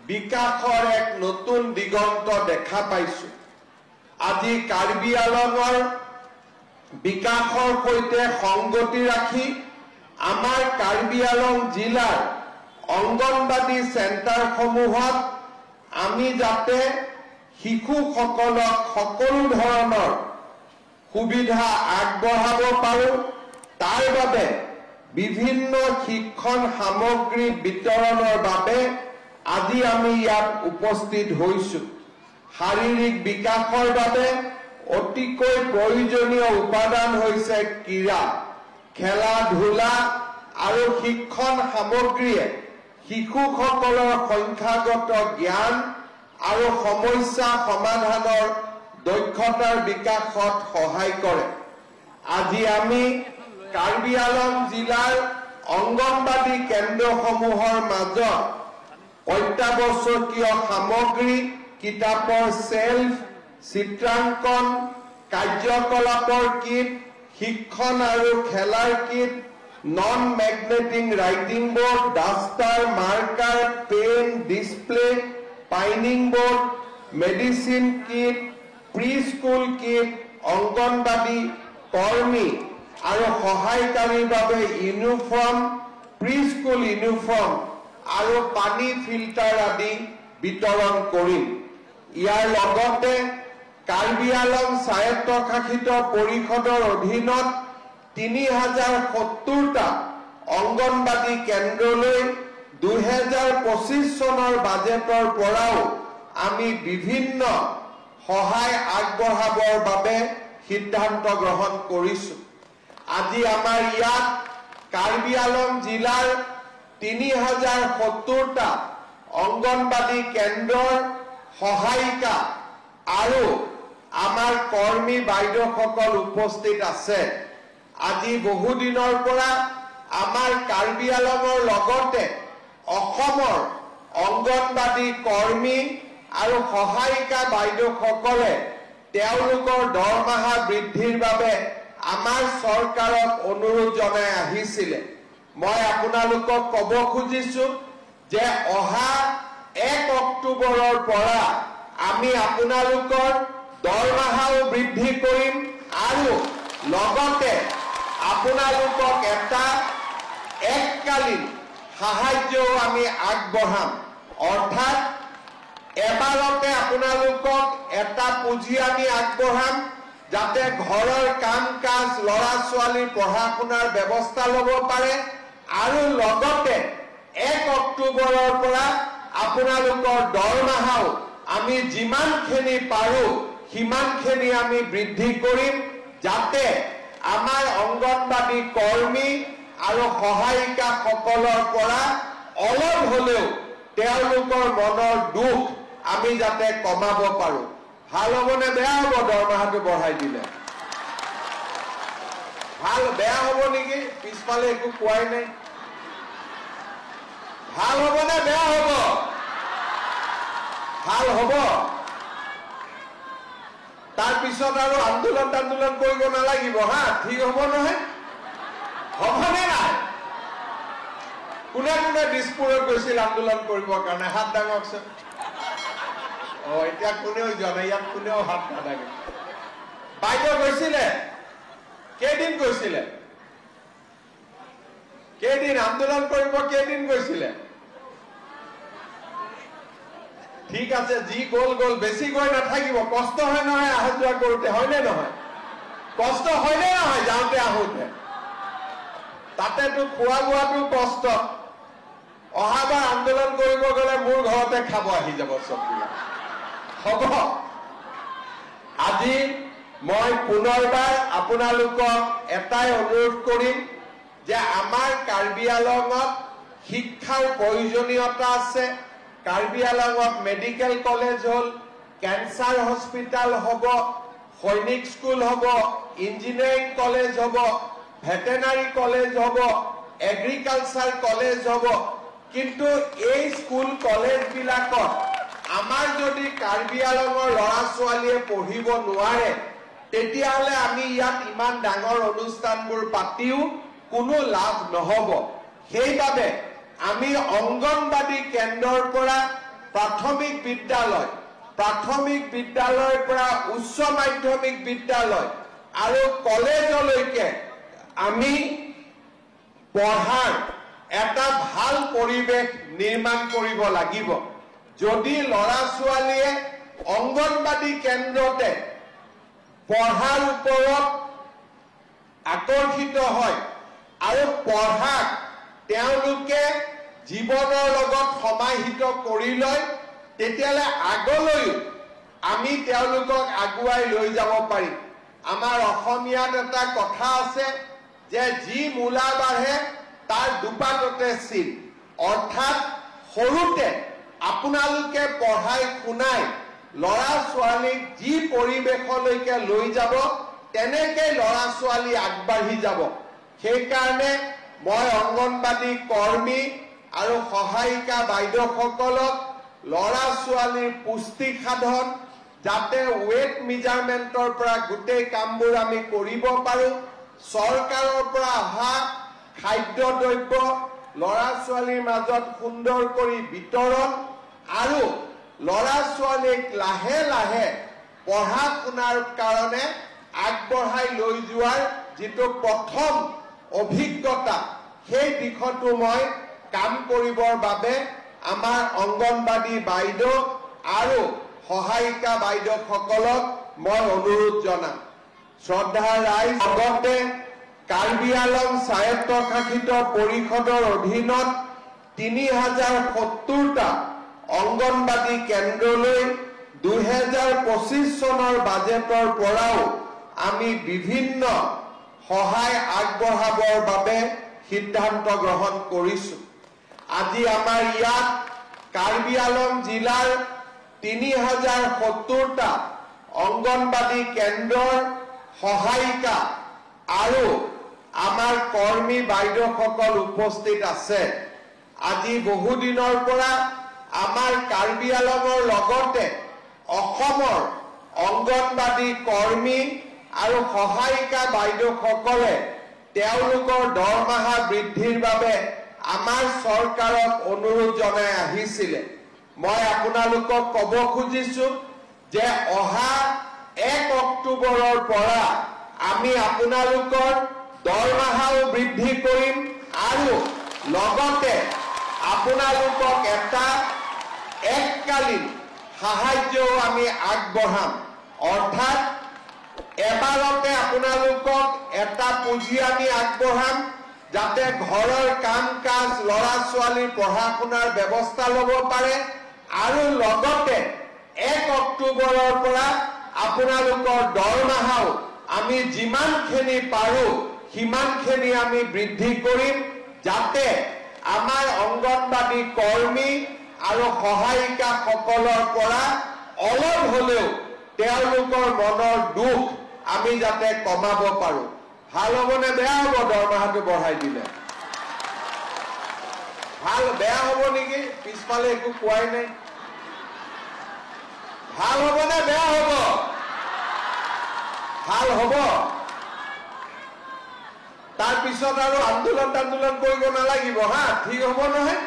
বিকাশৰ এক নতুন দিগন্ত দেখা পাইছো। আজি কাৰ্বি আংলঙৰ বিকাশৰ সৈতে সংগতি ৰাখি আমাৰ কাৰ্বি আংলং জিলাৰ অংগনবাদী চেণ্টাৰসমূহত আমি যাতে শিশুসকলক সকলো ধৰণৰ সুবিধা আগবঢ়াব পাৰোঁ, তাৰ বাবে বিভিন্ন শিক্ষণ সামগ্ৰী বিতৰণৰ বাবে আজি আমি ইয়াত উপস্থিত হৈছোঁ। শাৰীৰিক বিকাশৰ বাবে অতিকৈ প্ৰয়োজনীয় উপাদান হৈছে ক্ৰীড়া, খেলা ধূলা আৰু শিক্ষণ সামগ্ৰীয়ে শিশুসকলৰ সংখ্যাগত জ্ঞান আৰু সমস্যা সমাধানৰ দক্ষতাৰ বিকাশত সহায় কৰে। আজি আমি কাৰ্বি আংলং জিলাৰ অংগনবাদী কেন্দ্ৰসমূহৰ মাজত অত্যাৱশ্যকীয় সামগ্ৰী, কিতাপৰ চেল্ফ, চিত্ৰাংকন, কাৰ্যকলাপৰ কিট, শিক্ষণ আৰু খেলাৰ kit, non magnetic writing board, duster, marker, pen, display, pinning board, medicine kit, pre school kit, anganwadi কৰ্মী আৰু সহায়কাৰীৰ বাবে ইউনিফৰ্ম, প্ৰি স্কুল ইউনিফৰ্ম আৰু পানী ফিল্টাৰ আদি বিতৰণ কৰিম। ইয়াৰ লগতে কাৰ্বি আংলং স্বায়ত্তশাসিত পৰিষদৰ অধীনত 3070টা অংগনবাদী কেন্দ্ৰলৈ 2025 চনৰ বাজেটৰ পৰাও আমি বিভিন্ন সহায় আগবঢ়াবৰ বাবে সিদ্ধান্ত গ্ৰহণ কৰিছো। আজি আমাৰ ইয়াত কাৰ্বি আংলং জিলাৰ 3070টা অংগনবাদী কেন্দ্ৰৰ সহায়িকা আৰু আমাৰ কৰ্মী বাইদেউসকল উপস্থিত আছে। আজি বহুদিনৰ পৰা আমাৰ কাৰ্বি আংলঙৰ লগতে অসমৰ অংগনবাদী কৰ্মী আৰু সহায়িকা বাইদেউসকলে তেওঁলোকৰ দৰমহা বৃদ্ধিৰ বাবে আমাৰ চৰকাৰক অনুৰোধ জনাই আহিছিলে। মই আপোনালোকক ক'ব খুজিছো যে অহা 1 অক্টোবৰৰ পৰা আমি আপোনালোকৰ দৰমহাও বৃদ্ধি কৰিম আৰু লগতে আপোনালোকক এটা এককালীন সাহায্যও আমি আগবঢ়াম। অৰ্থাৎ এবাৰতে আপোনালোকক এটা পুঁজি আমি আগবঢ়াম যাতে ঘৰৰ কাম কাজ, ল'ৰা ছোৱালীৰ পঢ়া শুনাৰ ব্যৱস্থা ল'ব পাৰে আৰু লগতে 1 অক্টোবৰৰ পৰা আপোনালোকৰ দৰমহাও আমি যিমানখিনি পাৰোঁ সিমানখিনি আমি বৃদ্ধি কৰিম যাতে আমাৰ অংগনবাদী কৰ্মী আৰু সহায়িকাসকলৰ পৰা অলপ হ'লেও তেওঁলোকৰ মনৰ দুখ আমি যাতে কমাব পাৰোঁ। ভাল হ'বনে বেয়া হ'ব দৰমহাটো বঢ়াই দিলে? ভাল বেয়া হ'ব নেকি? পিছফালে একো কোৱাই নাই। ভাল হ'বনে বেয়া হ'ব? ভাল হ'ব। তাৰপিছত আৰু আন্দোলন কৰিব নালাগিব হা, ঠিক হ'ব নহয়? হ'বনে নাই? কোনে কোনে দিছপুৰত গৈছিল আন্দোলন কৰিবৰ কাৰণে? হাত দাঙকচোন। এতিয়া কোনেও যোৱা নাই, ইয়াত কোনেও হাত নাদাঙে। বাইদেউ গৈছিলে? কেইদিন গৈছিলে? কেইদিন আন্দোলন কৰিব কেইদিন গৈছিলে? ঠিক আছে, যি গ'ল গ'ল, বেছি গৈ নাথাকিব। কষ্ট হয় নহয় অহা যোৱা কৰোঁতে, হয়নে নহয়? কষ্ট হয়নে নহয় যাওঁতে আহোঁতে? তাতেতো খোৱা বোৱাটো কষ্ট। অহাবাৰ আন্দোলন কৰিব গ'লে মোৰ ঘৰতে খাব আহি যাব চববিলাক। হ'ব। আজি মই পুনৰবাৰ আপোনালোকক এটাই অনুৰোধ কৰিম যে আমাৰ কাৰ্বি আংলঙত শিক্ষাৰ প্ৰয়োজনীয়তা আছে। কাৰ্বি আংলঙত মেডিকেল কলেজ হ'ল, কেঞ্চাৰ হস্পিটেল হ'ব, সৈনিক স্কুল হ'ব, ইঞ্জিনিয়াৰিং কলেজ হ'ব, ভেটেনাৰী কলেজ হ'ব, এগ্ৰিকালচাৰ কলেজ হ'ব। কিন্তু এই স্কুল কলেজবিলাকত আমাৰ যদি কাৰ্বি আংলঙৰ ল'ৰা ছোৱালীয়ে পঢ়িব নোৱাৰে তেতিয়াহ'লে আমি ইয়াত ইমান ডাঙৰ অনুষ্ঠানবোৰ পাতিও কোনো লাভ নহ'ব। সেইবাবে আমি অংগনবাদী কেন্দ্ৰৰ পৰা প্ৰাথমিক বিদ্যালয়ৰ পৰা উচ্চ মাধ্যমিক বিদ্যালয় আৰু কলেজলৈকে আমি পঢ়াৰ এটা ভাল পৰিৱেশ নিৰ্মাণ কৰিব লাগিব। যদি ল'ৰা ছোৱালীয়ে অংগনবাদী কেন্দ্ৰতে পঢ়াৰ ওপৰত আকৰ্ষিত হয় আৰু পঢ়াক তেওঁলোকে জীৱনৰ লগত সমাহিত কৰি লয়, তেতিয়ালে আগলৈ আমি তেওঁলোকক আগুৱাই লৈ যাব পাৰিম। আমাৰ অসমীয়াত এটা কথা আছে যে যি মূলা বাঢ়ে তাৰ দুপাততে চিন, অৰ্থাৎ সৰুতে আপোনালোকে পঢ়াই শুনাই ল'ৰা ছোৱালীক যি পৰিৱেশলৈকে লৈ যাব তেনেকে ল'ৰা ছোৱালী আগবাঢ়ি যাব। সেইকাৰণে মই অংগনবাদী কৰ্মী আৰু সহায়িকা বাইদেউসকলক ল'ৰা ছোৱালীৰ পুষ্টি সাধন যাতে ৱেট মেজাৰমেণ্টৰ পৰা গোটেই কামবোৰ আমি কৰিব পাৰোঁ, চৰকাৰৰ পৰা অহা খাদ্য দ্ৰব্য ল'ৰা ছোৱালীৰ মাজত সুন্দৰ কৰি বিতৰণ আৰু ল'ৰা ছোৱালীক লাহে লাহে পঢ়া শুনাৰ কাৰণে আগবঢ়াই লৈ যোৱাৰ যিটো প্ৰথম অভিজ্ঞতা, সেই দিশতো মই কাম কৰিবৰ বাবে আমাৰ অংগনবাদী বাইদেউ আৰু সহায়িকা বাইদেউসকলক মই অনুৰোধ জনাম। শ্ৰদ্ধা ৰাইজ, আগতে কাৰ্বি আলং স্বায়ত্তশাসিত পৰিষদৰ অধীনত 3070টা অংগনবাদী কেন্দ্ৰলৈ 2025 চনৰ বাজেটৰ পৰাও আমি বিভিন্ন সহায় আগবঢ়াবৰ বাবে সিদ্ধান্ত গ্ৰহণ কৰিছোঁ। আজি আমাৰ ইয়াত কাৰ্বি আলং জিলাৰ 3070টা অংগনবাদী কেন্দ্ৰৰ সহায়িকা আৰু আমাৰ কৰ্মী বাইদেউসকল উপস্থিত আছে। আজি বহুদিনৰ পৰা আমাৰ কাৰ্বি আলঙৰ লগতে অসমৰ অংগনবাদী কৰ্মী আৰু সহায়িকা বাইদেউসকলে তেওঁলোকৰ দৰমহা বৃদ্ধিৰ বাবে আমাৰ চৰকাৰক অনুৰোধ জনাই আহিছিলে। মই আপোনালোকক ক'ব খুজিছো যে অহা 1 অক্টোবৰৰ পৰা আমি আপোনালোকৰ দৰমহাও বৃদ্ধি কৰিম আৰু লগতে আপোনালোকক এটা এককালীন সাহায্যও আমি আগবঢ়াম। অৰ্থাৎ এবাৰতে আপোনালোকক এটা পুঁজি আমি আগবঢ়াম যাতে ঘৰৰ কাম কাজ ল'ৰা ছোৱালীৰ পঢ়া শুনাৰ ব্যৱস্থা ল'ব পাৰে আৰু লগতে 1 অক্টোবৰৰ পৰা আপোনালোকৰ দৰমহাও আমি যিমানখিনি পাৰোঁ সিমানখিনি আমি বৃদ্ধি কৰিম যাতে আমাৰ অংগনবাদী কৰ্মী আৰু সহায়িকাসকলৰ পৰা অলপ হ'লেও তেওঁলোকৰ মনৰ দুখ আমি যাতে কমাব পাৰোঁ। ভাল হ'ব নে বেয়া হ'ব দৰমহাটো বঢ়াই দিলে? ভাল বেয়া হ'ব নেকি? পিছফালে একো কোৱাই নাই। ভাল হ'ব নে বেয়া হ'ব? ভাল হ'ব। তাৰপিছত আৰু আন্দোলন কৰিব নালাগিব হা, ঠিক হ'ব নহয়?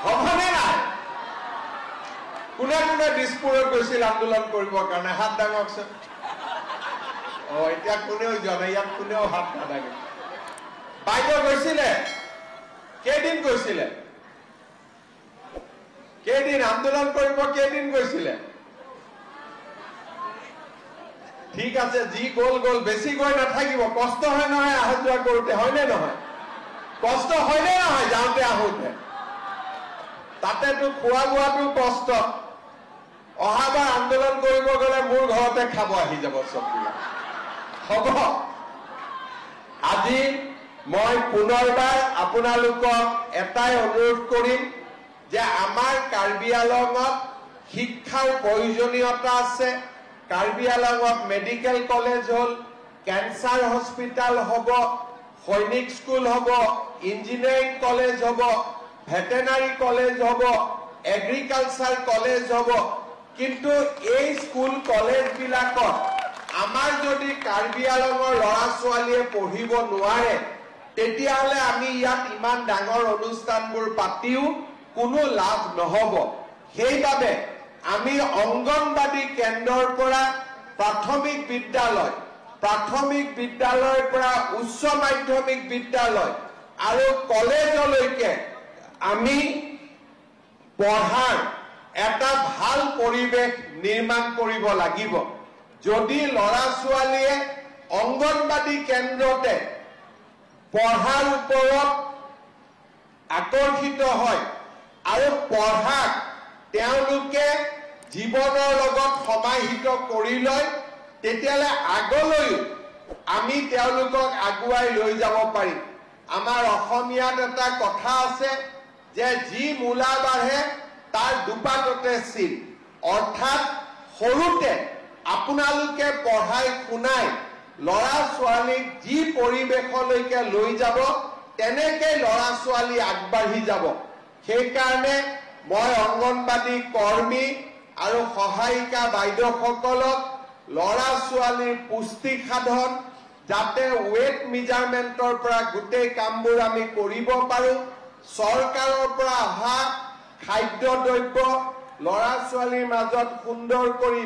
হ'বনে নাই? কোনে কোনে দিছপুৰত গৈছিল আন্দোলন কৰিবৰ কাৰণে? হাত দাঙকচোন। এতিয়া কোনেও যোৱা ইয়াত, কোনেও হাত নাদাঙে। বাইদেউ গৈছিলে? কেইদিন গৈছিলে? কেইদিন আন্দোলন কৰিব কেইদিন গৈছিলে? ঠিক আছে, যি গ'ল গ'ল, বেছি গৈ নাথাকিব। কষ্ট হয় নহয় অহা যোৱা কৰোঁতে, হয়নে নহয়? কষ্ট হয়নে নহয় যাওঁতে আহোঁতে? তাতেতো খোৱা বোৱাটো কষ্ট। অহাবাৰ আন্দোলন কৰিব গ'লে মোৰ ঘৰতে খাব আহি যাব চববিলাক। হ'ব। আজি মই পুনৰবাৰ আপোনালোকক এটাই অনুৰোধ কৰিম যে আমাৰ কাৰ্বি আলঙত শিক্ষাৰ প্ৰয়োজনীয়তা আছে। কাৰ্বি আলঙত মেডিকেল কলেজ হ'ল, কেঞ্চাৰ হস্পিটেল হ'ব, সৈনিক স্কুল হ'ব, ইঞ্জিনিয়াৰিং কলেজ হ'ব, ভেটেনাৰী কলেজ হ'ব, এগ্ৰিকালচাৰ কলেজ হ'ব। কিন্তু এই স্কুল কলেজবিলাকত আমাৰ যদি কাৰ্বি আলঙৰ ল'ৰা ছোৱালীয়ে পঢ়িব নোৱাৰে তেতিয়াহ'লে আমি ইয়াত ইমান ডাঙৰ অনুষ্ঠানবোৰ পাতিও কোনো লাভ নহ'ব। সেইবাবে আমি অংগনবাড়ী কেন্দ্ৰৰ পৰা প্ৰাথমিক বিদ্যালয়ৰ পৰা উচ্চ মাধ্যমিক বিদ্যালয় আৰু কলেজলৈকে আমি পঢ়াৰ এটা ভাল পৰিৱেশ নিৰ্মাণ কৰিব লাগিব। যদি ল'ৰা ছোৱালীয়ে অংগনবাড়ী কেন্দ্ৰতে পঢ়াৰ ওপৰত আকৰ্ষিত হয় আৰু পঢ়াক তেওঁলোকে জীৱনৰ লগত সমাহিত কৰি লয়, তেতিয়ালে আগলৈ আমি তেওঁলোকক আগুৱাই লৈ যাব পাৰিম। আমাৰ অসমীয়াত এটা কথা আছে যে যি মূলা বাঢ়ে তাৰ দুপাততে চিন, অৰ্থাৎ সৰুতে আপোনালোকে পঢ়াই শুনাই ল'ৰা ছোৱালীক যি পৰিৱেশলৈকে লৈ যাব তেনেকে ল'ৰা ছোৱালী আগবাঢ়ি যাব। সেইকাৰণে মই অংগনবাড়ী কৰ্মী আৰু সহায়িকা বাইদেউসকলক ল'ৰা ছোৱালীৰ পুষ্টি সাধন যাতে ৱেট মেজাৰমেণ্টৰ পৰা গোটেই কামবোৰ আমি কৰিব পাৰোঁ, চৰকাৰৰ পৰা অহা খাদ্য দ্ৰব্য ল'ৰা ছোৱালীৰ মাজত সুন্দৰ কৰি